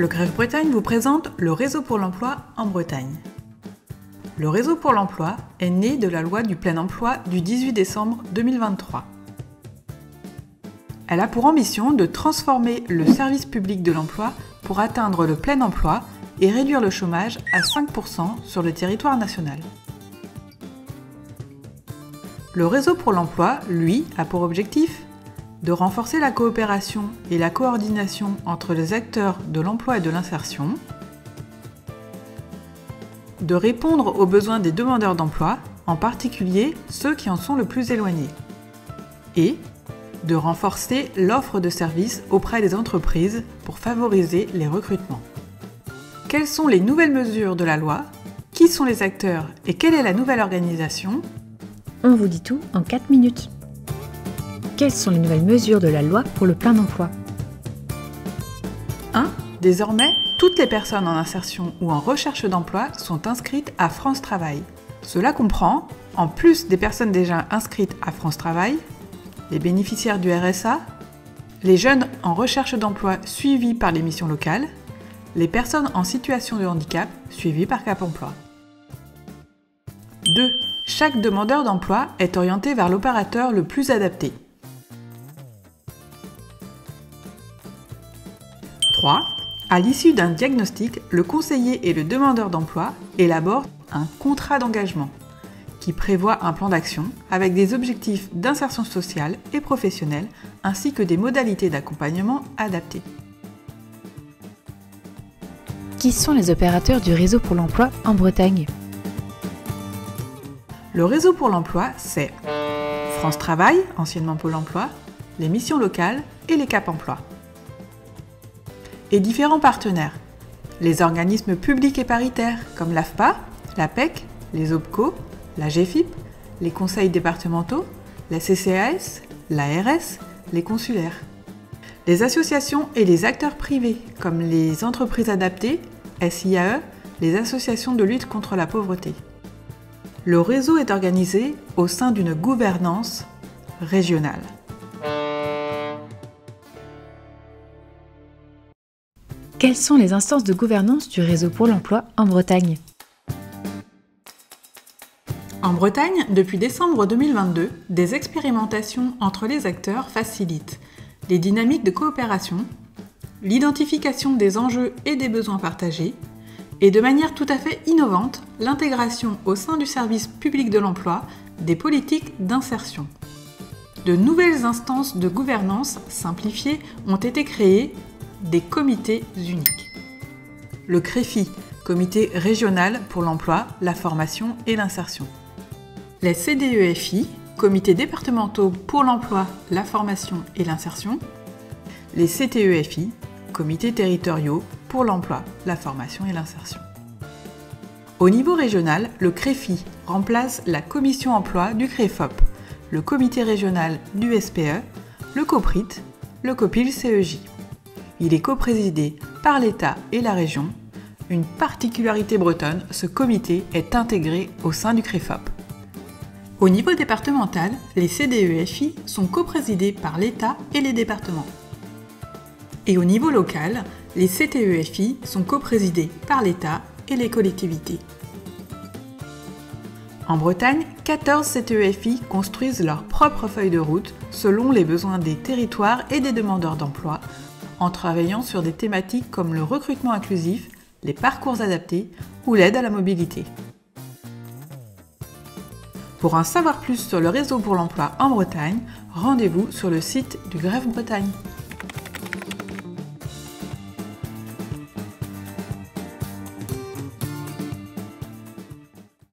Le Greffe Bretagne vous présente le Réseau pour l'emploi en Bretagne. Le Réseau pour l'emploi est né de la loi du plein emploi du 18 décembre 2023. Elle a pour ambition de transformer le service public de l'emploi pour atteindre le plein emploi et réduire le chômage à 5% sur le territoire national. Le Réseau pour l'emploi, lui, a pour objectif de renforcer la coopération et la coordination entre les acteurs de l'emploi et de l'insertion, de répondre aux besoins des demandeurs d'emploi, en particulier ceux qui en sont le plus éloignés, et de renforcer l'offre de services auprès des entreprises pour favoriser les recrutements. Quelles sont les nouvelles mesures de la loi? Qui sont les acteurs et quelle est la nouvelle organisation? On vous dit tout en 4 minutes. Quelles sont les nouvelles mesures de la loi pour le plein emploi? 1. Désormais, toutes les personnes en insertion ou en recherche d'emploi sont inscrites à France Travail. Cela comprend, en plus des personnes déjà inscrites à France Travail, les bénéficiaires du RSA, les jeunes en recherche d'emploi suivis par les missions locales, les personnes en situation de handicap suivies par Cap Emploi. 2. Chaque demandeur d'emploi est orienté vers l'opérateur le plus adapté. 3. À l'issue d'un diagnostic, le conseiller et le demandeur d'emploi élaborent un contrat d'engagement qui prévoit un plan d'action avec des objectifs d'insertion sociale et professionnelle ainsi que des modalités d'accompagnement adaptées. Qui sont les opérateurs du Réseau pour l'emploi en Bretagne? Le Réseau pour l'emploi, c'est France Travail, anciennement Pôle emploi, les missions locales et les Cap Emploi. Et différents partenaires, les organismes publics et paritaires comme l'AFPA, l'APEC, les OPCO, la GFIP, les conseils départementaux, la CCAS, l'ARS, les consulaires. Les associations et les acteurs privés comme les entreprises adaptées, SIAE, les associations de lutte contre la pauvreté. Le réseau est organisé au sein d'une gouvernance régionale. Quelles sont les instances de gouvernance du Réseau pour l'emploi en Bretagne? En Bretagne, depuis décembre 2022, des expérimentations entre les acteurs facilitent les dynamiques de coopération, l'identification des enjeux et des besoins partagés, et de manière tout à fait innovante, l'intégration au sein du service public de l'emploi des politiques d'insertion. De nouvelles instances de gouvernance simplifiées ont été créées, des comités uniques. Le CREFI, Comité régional pour l'emploi, la formation et l'insertion. Les CDEFI, Comités départementaux pour l'emploi, la formation et l'insertion. Les CTEFI, Comités territoriaux pour l'emploi, la formation et l'insertion. Au niveau régional, le CREFI remplace la commission emploi du CREFOP, le comité régional du SPE, le COPRIT, le COPIL-CEJ. Il est coprésidé par l'État et la région. Une particularité bretonne, ce comité est intégré au sein du CREFOP. Au niveau départemental, les CDEFI sont coprésidés par l'État et les départements. Et au niveau local, les CTEFI sont coprésidés par l'État et les collectivités. En Bretagne, 14 CTEFI construisent leur propre feuille de route selon les besoins des territoires et des demandeurs d'emploi, en travaillant sur des thématiques comme le recrutement inclusif, les parcours adaptés ou l'aide à la mobilité. Pour en savoir plus sur le Réseau pour l'emploi en Bretagne, rendez-vous sur le site du Greffe Bretagne.